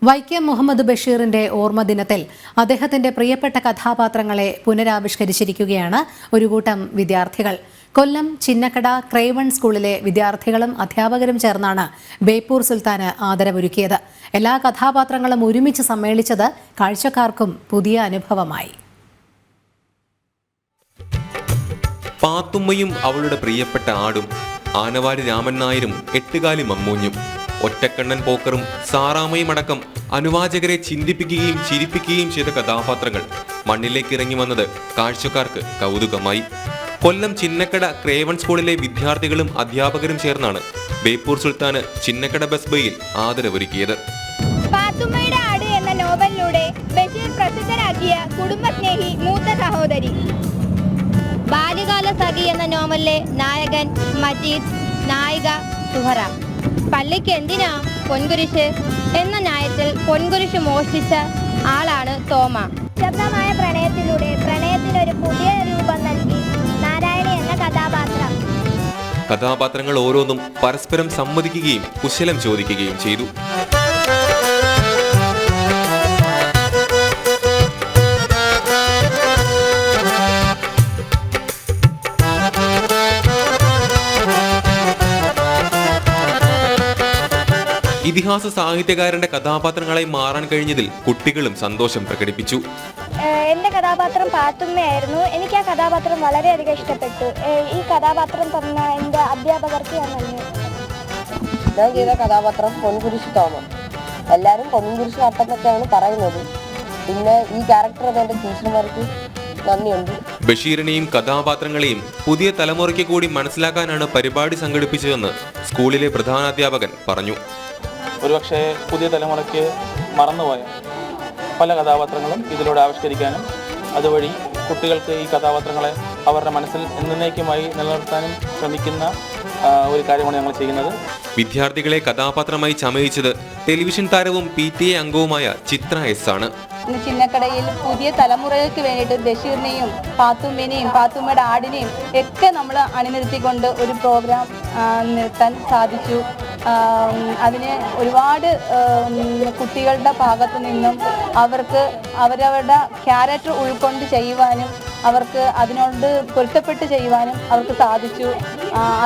വൈക്കം മുഹമ്മദ് ബഷീറിന്റെ ഓർമ്മദിനത്തിൽ അദ്ദേഹത്തിന്റെ പ്രിയപ്പെട്ട കഥാപാത്രങ്ങളെ പുനരാവിഷ്കരിച്ചിരിക്കുകയാണ് ഒരു കൂട്ടം വിദ്യാർത്ഥികൾ. കൊല്ലം ചിന്നക്കട ക്രേവൺ സ്കൂളിലെ വിദ്യാർത്ഥികളും അധ്യാപകരും ചേർന്നാണ് ബേപ്പൂർ സുൽത്താന് ആദരവൊരുക്കിയത്. എല്ലാ കഥാപാത്രങ്ങളും ഒരുമിച്ച് സമ്മേളിച്ചത് കാഴ്ചക്കാർക്കും പുതിയ അനുഭവമായി. പാത്തുമ്മയും അവളുടെ പ്രിയപ്പെട്ട ആടും, ആനവാരി രാമൻ നായരും എട്ടുകാലി മമ്മൂഞ്ഞും, ഒറ്റക്കണ്ണൻ പോക്കറും സാറാമയും അടക്കം അനുവാചകരെ ചിന്തിപ്പിക്കുകയും ചിരിപ്പിക്കുകയും ചെയ്ത കഥാപാത്രങ്ങൾ മണ്ണിലേക്ക് ഇറങ്ങി വന്നത് കാഴ്ചക്കാർക്ക് കൗതുകമായി. കൊല്ലം ചിന്നക്കട ക്രേവൺ സ്കൂളിലെ വിദ്യാർത്ഥികളും അധ്യാപകരും ചേർന്നാണ് ബേപ്പൂർ സുൽത്താന് ചിന്നക്കട ബസ് ബേയിൽ ആദരവൊരുക്കിയത്. പാത്തുമ്മയുടെ ആട് എന്ന നോവലിലൂടെ ബഷീർ പ്രസിദ്ധരാക്കിയ കുടുംബസ്നേഹി മൂത്ത സഹോദരി, ബാല്യകാല സഖി എന്ന നോവലിലെ നായകൻ മജീദ്, നായിക സുഹറ, പള്ളിക്ക് എന്തിനാ പൊൻകുരിശ് എന്ന ന്യായത്തിൽ പൊൻകുരിശ് മോഷ്ടിച്ച ആളാണ് തോമ. ശബ്ദമായ പ്രണയത്തിലൂടെ പ്രണയത്തിനൊരു പുതിയ രൂപം നൽകി നാരായണി എന്ന കഥാപാത്രങ്ങൾ ഓരോന്നും പരസ്പരം സമ്മതിക്കുകയും കുശലം ചോദിക്കുകയും ചെയ്തു. ഇതിഹാസ സാഹിത്യകാരന്റെ കഥാപാത്രങ്ങളായി മാറാൻ കഴിഞ്ഞതിൽ കുട്ടികളും സന്തോഷം പ്രകടിപ്പിച്ചു. എന്റെ കഥാപാത്രം പാത്തുമ്മയായിരുന്നു. എനിക്ക് ആ കഥാപാത്രം വളരെയധികം ഇഷ്ടപ്പെട്ടു. ഈ കഥാപാത്രം തന്ന എന്റെ അധ്യാപകർക്ക് ഞാൻ ചെയ്ത കഥാപാത്രം പൊൻകുരിശ് തോമ. എല്ലാവരും പൊൻകുരിശ് നട്ടെന്നൊക്കെയാണ് പറയുന്നത്. പിന്നെ ഈ ക്യാരക്ടർ എന്റെ ടീച്ചർമാർക്ക് നന്ദിയുണ്ട്. ബഷീറിനെയും കഥാപാത്രങ്ങളെയും പുതിയ തലമുറയ്ക്ക് കൂടി മനസ്സിലാക്കാനാണ് പരിപാടി സംഘടിപ്പിച്ചതെന്ന് സ്കൂളിലെ പ്രധാനാധ്യാപകൻ പറഞ്ഞു. ഒരുപക്ഷെ പുതിയ തലമുറയ്ക്ക് മറന്നുപോയ പല കഥാപാത്രങ്ങളും ഇതിലൂടെ ആവിഷ്കരിക്കാനും അതുവഴി കുട്ടികൾക്ക് ഈ കഥാപാത്രങ്ങളെ അവരുടെ മനസ്സിൽ എന്നേക്കുമായി നിലനിർത്താനും ശ്രമിക്കുന്ന ഒരു കാര്യമാണ് ഞങ്ങൾ ചെയ്യുന്നത്. വിദ്യാർത്ഥികളെ കഥാപാത്രമായി ചമയിച്ചത് ടെലിവിഷൻ താരവും PTA അംഗവുമായ ചിത്ര S ആണ്. ചിന്നക്കടയിൽ പുതിയ തലമുറകൾക്ക് വേണ്ടിയിട്ട് ബഷീറിനെയും പാത്തുമ്മേനെയും പാത്തുമ്മയുടെ ആടിനെയും ഒക്കെ നമ്മൾ അണിനിർത്തിക്കൊണ്ട് ഒരു പ്രോഗ്രാം നിർത്താൻ സാധിച്ചു. അതിന് ഒരുപാട് കുട്ടികളുടെ ഭാഗത്തു നിന്നും അവർക്ക് അവരവരുടെ ക്യാരക്ടർ ഉൾക്കൊണ്ട് ചെയ്യുവാനും അവർക്ക് അതിനോട് പൊരുത്തപ്പെട്ട് ചെയ്യുവാനും അവർക്ക് സാധിച്ചു.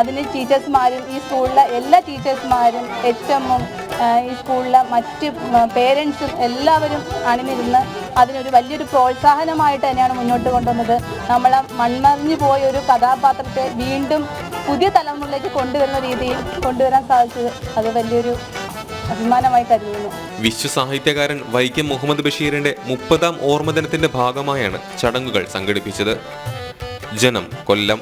അതിന് ടീച്ചേഴ്സ്മാരും ഈ സ്കൂളിലെ എല്ലാ ടീച്ചേഴ്സ്മാരും HMഉം ഈ സ്കൂളിലെ മറ്റ് പേരൻസും എല്ലാവരും അണിനിരുന്ന് അതിനൊരു വലിയൊരു പ്രോത്സാഹനമായിട്ട് തന്നെയാണ് മുന്നോട്ട് കൊണ്ടുവന്നത്. നമ്മളെ മൺമറിഞ്ഞു പോയ ഒരു കഥാപാത്രത്തെ വീണ്ടും പുതിയ തലമുറയിലേക്ക് കൊണ്ടുവരുന്ന രീതിയിൽ കൊണ്ടുവരാൻ സാധിച്ചത് അത് വലിയൊരു അഭിമാനമായി കരുതുന്നു. വിശ്വസാഹിത്യകാരൻ വൈക്കം മുഹമ്മദ് ബഷീറിന്റെ 30ാം ഓർമ്മദിനത്തിന്റെ ഭാഗമായാണ് ചടങ്ങുകൾ സംഘടിപ്പിച്ചത്. ജനം, കൊല്ലം.